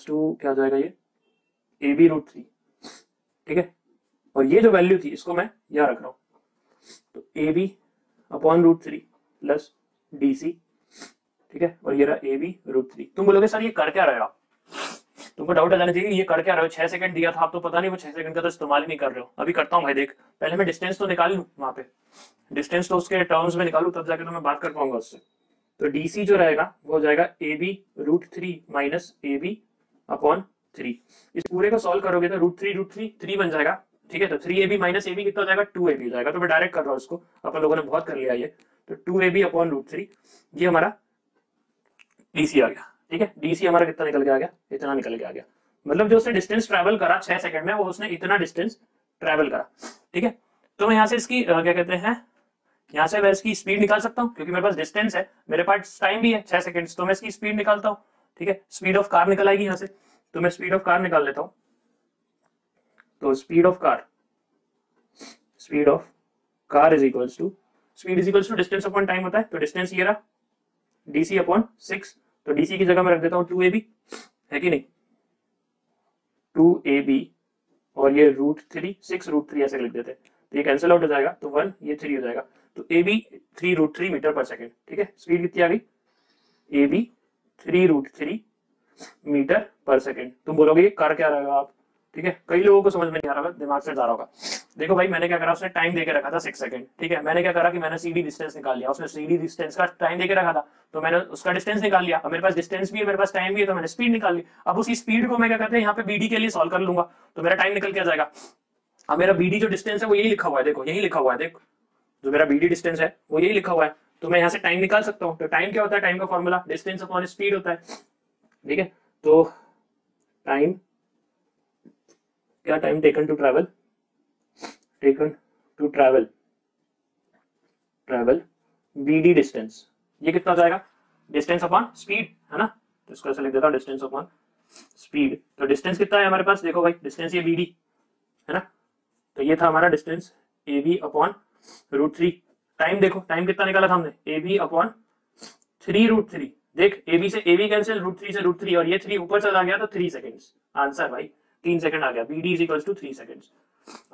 to क्या आ जाएगा, ये AB √3। ठीक है, और ये जो वैल्यू थी इसको मैं यहाँ रख रहा हूँ, तो AB अपॉन √3 प्लस DC। ठीक है, और ये रहा AB √3। तुम बोलोगे सर ये कर क्या रहे हो, तुमको डाउट आ जाना चाहिए ये कर क्या रहे हो, 6 सेकंड दिया था, आप तो पता नहीं वो 6 सेकंड का तो इस्तेमाल ही नहीं कर रहे हो। अभी करता हूँ भाई, देख, पहले मैं डिस्टेंस तो निकाल लूँ, वहां पे डिस्टेंस तो उसके टर्म्स में निकालू, तब जाकर तो मैं बात कर पाऊंगा उससे। तो DC जो रहेगा वो हो जाएगा AB √3 माइनस AB अपॉन 3। इस पूरे को सॉल्व करोगे तो √3 3 बन जाएगा। ठीक है, तो 3AB माइनस AB कितना हो जाएगा, 2AB हो जाएगा। तो मैं डायरेक्ट कर रहा हूँ इसको, अपन लोगों ने बहुत कर लिया ये, तो 2AB अपॉन √3, ये हमारा DC आ गया। ठीक है, DC हमारा कितना निकल के आ गया, इतना निकल के आ गया, मतलब जो उसने डिस्टेंस ट्रैवल करा 6 सेकंड में, वो उसने इतना डिस्टेंस ट्रैवल करा। ठीक है, तो मैं यहाँ से इसकी क्या कहते हैं, यहाँ से मैं इसकी स्पीड निकाल सकता हूँ, क्योंकि मेरे पास डिस्टेंस है, मेरे पास टाइम भी है 6 सेकंड, तो मैं इसकी स्पीड निकालता हूँ। ठीक है, स्पीड ऑफ कार निकल आएगी यहाँ से, तो मैं स्पीड ऑफ कार निकाल लेता हूँ। तो speed of car is equals to, speed is equals to distance upon time होता है, तो डिस्टेंस ये रहा डी अपॉन 6, तो डीसी की जगह मैं रख देता हूँ 2ab, है कि नहीं, 2ab, और ये √3, 6√3 ऐसे लिख देते हैं, तो ये कैंसिल आउट हो जाएगा, तो 1, ये 3 हो जाएगा, तो ab 3√3 मीटर पर सेकेंड। ठीक है, स्पीड कितनी आ गई, ab 3√3 मीटर पर सेकेंड। तुम बोलोगे ये कर क्या रहेगा आप, ठीक है, कई लोगों को समझ में नहीं आ रहा होगा, दिमाग से जा रहा होगा। देखो भाई, मैंने क्या करा, उसने टाइम देके रखा था 6 सेकंड। ठीक है, मैंने क्या करा कि मैंने सीडी डिस्टेंस निकाल लिया, उसने सीडी डिस्टेंस का टाइम देके रखा था, तो मैंने उसका डिस्टेंस निकाल लिया। अब मेरे पास डिस्टेंस भी है, मेरे पास टाइम भी है, तो मैंने स्पीड निकाल ली। अब उसी स्पीड को मैं क्या कहते हैं यहाँ पे बीडी के लिए सॉल्व कर लूंगा, तो मेरा टाइम निकल के आ जाएगा। अब मेरा बीडी जो डिस्टेंस है वो यही लिखा हुआ है, देखो यही लिखा हुआ है, देखो जो मेरा बीडी डिस्टेंस है वो यही लिखा हुआ है, तो मैं यहाँ से टाइम निकाल सकता हूँ। तो टाइम क्या होता है, टाइम का फॉर्मूला डिस्टेंस अपॉन स्पीड होता है। ठीक है, तो टाइम क्या, time taken to travel BD distance, ये कितना हो जाएगा, डिस्टेंस अपॉन स्पीड, है ना, तो इसको ऐसे लिख देता हूँ, डिस्टेंस अपॉन स्पीड। तो डिस्टेंस कितना है हमारे पास, देखो भाई डिस्टेंस ये बीडी है ना, तो ये था हमारा डिस्टेंस ab अपॉन √3। टाइम देखो, टाइम कितना निकाला था हमने, ab अपॉन 3√3, देख ab से ab कैंसिल, √3 से √3, और ये 3 ऊपर चला गया तो 3 सेकंड्स, आंसर भाई 3 सेकंड आ गया, bd is equals to 3 seconds,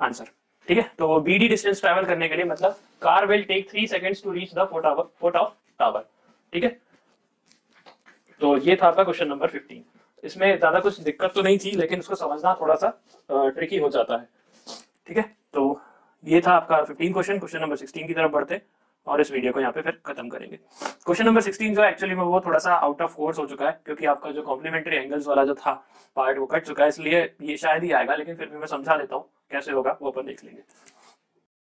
answer. ठीक है, तो bd डिस्टेंस ट्रैवल करने के लिए मतलब car will take 3 seconds to reach the foot of tower. ठीक है, तो ये था आपका क्वेश्चन नंबर 15। इसमें ज्यादा कुछ दिक्कत तो नहीं थी, लेकिन उसको समझना थोड़ा सा ट्रिकी हो जाता है। ठीक है, तो ये था आपका 15 क्वेश्चन नंबर 16 की तरफ बढ़ते और इस वीडियो को यहाँ पे फिर खत्म करेंगे। क्वेश्चन नंबर 16 जो है एक्चुअली में वो थोड़ा सा आउट ऑफ कोर्स हो चुका है, क्योंकि आपका जो कॉम्प्लीमेंट्री एंगल्स वाला जो था पार्ट वो कट चुका है, इसलिए ये शायद ही आएगा, लेकिन फिर भी मैं समझा देता हूँ कैसे होगा, वो अपन देख लेंगे।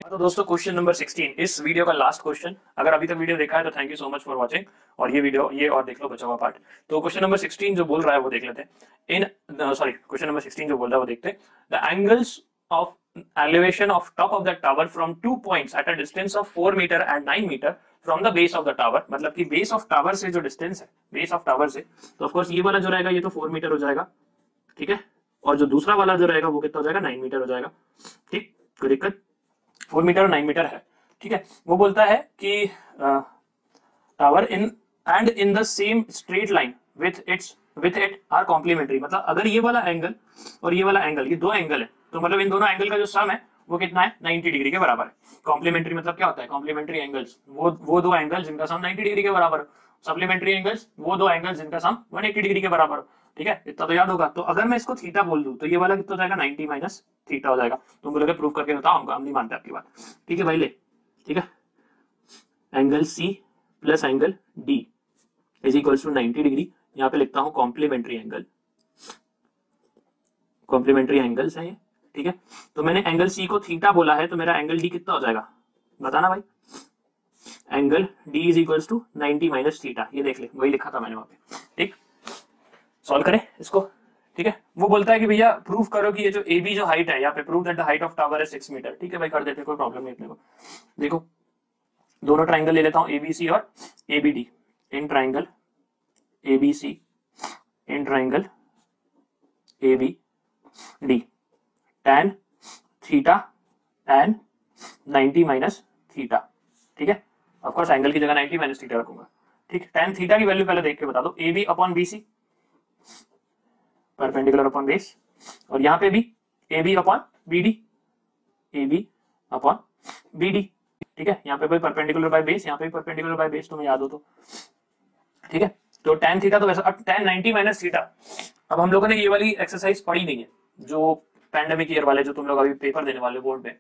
तो दोस्तों क्वेश्चन नंबर 16 इस वीडियो का लास्ट क्वेश्चन। अगर अभी तक वीडियो देखा है तो thank you so much for watching, और ये वीडियो ये और देख लो बचा हुआ पार्ट। तो क्वेश्चन नंबर 16 जो बोल रहा है वो देख लेते हैं। क्वेश्चन नंबर 16 जो बोल रहा है वो देखते हैं। The angles of elevation of top of the tower from 2 points at a distance of 4 meter and 9 meter from the base of the tower, मतलब कि बेस ऑफ टावर से जो डिस्टेंस है, बेस ऑफ टावर से, तो of course ये वाला जो रहेगा ये तो 4 मीटर हो जाएगा। ठीक है, और जो दूसरा वाला जो रहेगा वो कितना हो जाएगा, 9 मीटर हो जाएगा। ठीक, कोई दिक्कत, 4 मीटर और 9 मीटर है। ठीक है, वो बोलता है कि tower in the same straight line with it are complementary, मतलब अगर ये वाला एंगल और ये वाला एंगल, ये दो एंगल है, तो मतलब इन दोनों एंगल का जो सम है वो कितना है, 90 डिग्री के बराबर है। कॉम्प्लीमेंट्री मतलब क्या होता है, कॉम्प्लीमेंट्री एंगल्स वो दो एंगल जिनका सम 90 डिग्री के बराबर हो, सप्लीमेंट्री एंगल्स वो दो एंगल जिनका सम 180 डिग्री के बराबर हो। ठीक है, इतना तो याद होगा। तो अगर मैं इसको थीटा बोल दूं तो ये वाला कितना हो जाएगा, 90 माइनस थीटा हो जाएगा। तुम बोलोगे प्रूफ करके बताओ, हम नहीं मानते आपकी बात। ठीक है भाई, ले, ठीक है, angle C plus angle D is equals to 90 degree. यहाँ पे लिखता हूं कॉम्प्लीमेंट्री एंगल, कॉम्प्लीमेंट्री एंगल्स है ये। ठीक है, तो मैंने एंगल सी को थीटा बोला है, तो मेरा एंगल डी कितना हो जाएगा, बताना भाई। Angle D is equals to 90 minus theta, ये देख ले, वही लिखा था मैंने वहां पे। ठीक, सॉल्व करें इसको। ठीक है, वो बोलता है कि भैया प्रूफ करो कि ये जो ए बी जो हाइट है यहाँ पे, prove that the height of tower है 6 मीटर। ठीक है भाई, कर देते, कोई प्रॉब्लम नहीं अपने को। देखो दोनों ट्राइंगल ले लेता हूँ, एबीसी और ABD. In triangle ABC, in triangle ABD, tan theta tan 90 minus theta. ठीक है, ऑफ कोर्स एंगल की जगह 90 माइनस थीटा रखूंगा। ठीक, tan थीटा की वैल्यू पहले देख के बता दो, A B upon B C, perpendicular upon base, और यहाँ पे भी A B upon B D, A B upon B D. ठीक है, यहाँ पे भी परपेंडिकुलर बाय बेस, यहाँ पे भी परपेंडिकुलर बाय बेस, तुम्हें याद हो तो। ठीक है, तो tan थीटा तो वैसा, अब tan 90 माइनस थीटा, अब हम लोगों ने ये वाली एक्सरसाइज पढ़ी नहीं है, जो पैंडेमिक ईयर वाले जो तुम लोग अभी पेपर देने वाले बोर्ड में,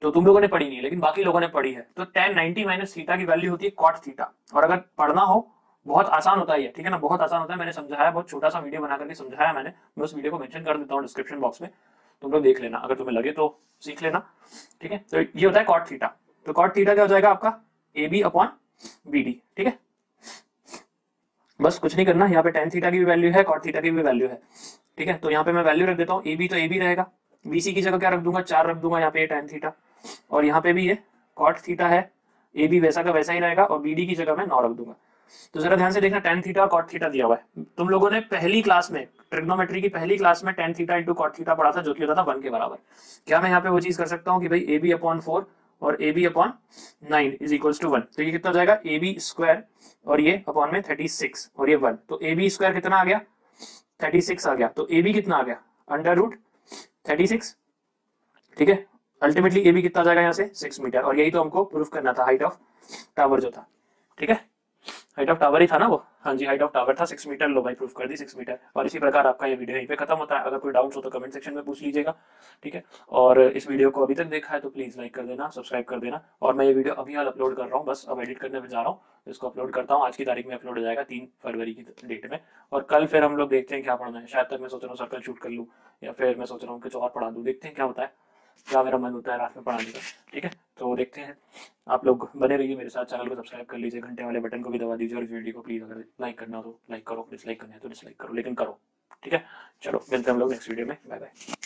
तो तुम लोगों ने पढ़ी नहीं है, लेकिन बाकी लोगों ने पढ़ी है। तो tan 90 माइनस थीटा की वैल्यू होती है cot थीटा, और अगर पढ़ना हो बहुत आसान होता है, ठीक है ना, बहुत आसान होता है। मैंने समझाया, बहुत छोटा सा वीडियो बना करके समझाया मैंने, मैं उस वीडियो को मेंशन कर देता हूँ डिस्क्रिप्शन बॉक्स में, तुम लोग देख लेना, अगर तुम्हें लगे तो सीख लेना। ठीक है, तो ये होता है cot थीटा। तो cot थीटा क्या हो जाएगा आपका, A B upon B D. ठीक है, बस कुछ नहीं करना, यहाँ पे tan थीटा की भी वैल्यू है, cot थीटा की भी वैल्यू है, ठीक है। तो यहाँ पे मैं वैल्यू रख देता हूँ, ए बी तो ए बी रहेगा, BC की जगह क्या रख दूंगा, 4 रख दूंगा यहाँ पे tan थीटा, और यहाँ पे भी ये cot थीटा है, ए बी वैसा का वैसा ही रहेगा, और BD की जगह मैं 9 रख दूंगा। तो जरा ध्यान से देखना, tan थीटा और cot थीटा दिया हुआ है। तुम लोगों ने पहली क्लास में, ट्रिग्नोमेट्री की पहली क्लास में tan theta into cot theta पढ़ा था, जो कि होता था 1 के बराबर। क्या मैं यहाँ पे वो चीज कर सकता हूँ कि भाई AB अपॉन 4 और AB upon 9 is equals to 1, तो ये कितना हो जाएगा, AB स्क्वायर और ये अपॉन में 36 और ये 1, तो AB स्क्वायर कितना आ गया, 36 आ गया, तो AB कितना आ गया, अंडर रूट 36, ठीक है। अल्टीमेटली AB कितना जाएगा यहाँ से 6 मीटर, और यही तो हमको प्रूफ करना था, हाइट ऑफ टावर जो था, ठीक है, हाइट ऑफ टावर ही था ना वो, हाँ जी हाइट ऑफ टावर था 6 मीटर, लो भाई प्रूफ कर दी 6 मीटर। और इसी प्रकार आपका ये वीडियो यहीं पे खत्म होता है। अगर कोई डाउट्स हो तो कमेंट सेक्शन में पूछ लीजिएगा, ठीक है। और इस वीडियो को अभी तक देखा है तो प्लीज लाइक कर देना, सब्सक्राइब कर देना। और मैं ये वीडियो अभी हाल अपलोड कर रहा हूँ, बस अब एडिट करने में जा रहा हूँ, इसको अपलोड करता हूँ, आज की तारीख में अपलोड हो जाएगा 3 फरवरी की डेट में। और कल फिर हम लोग देखते हैं क्या पढ़ना है, शायद तक मैं सोच रहा हूँ सर्कल शूट कर लूँ, या फिर मैं सोच रहा हूँ कुछ और पढ़ा दूँ, देखते हैं क्या होता है, क्या मेरा मन होता है रात में पढ़ाने का, ठीक है। तो देखते हैं, आप लोग बने रहिए मेरे साथ, चैनल को सब्सक्राइब कर लीजिए, घंटे वाले बटन को भी दबा दीजिए, और इस वीडियो को प्लीज अगर लाइक करना हो तो लाइक करो, डिसलाइक करना है तो डिसलाइक करो, लेकिन करो, ठीक है। चलो मिलते हैं हम लोग नेक्स्ट वीडियो में, बाय बाय।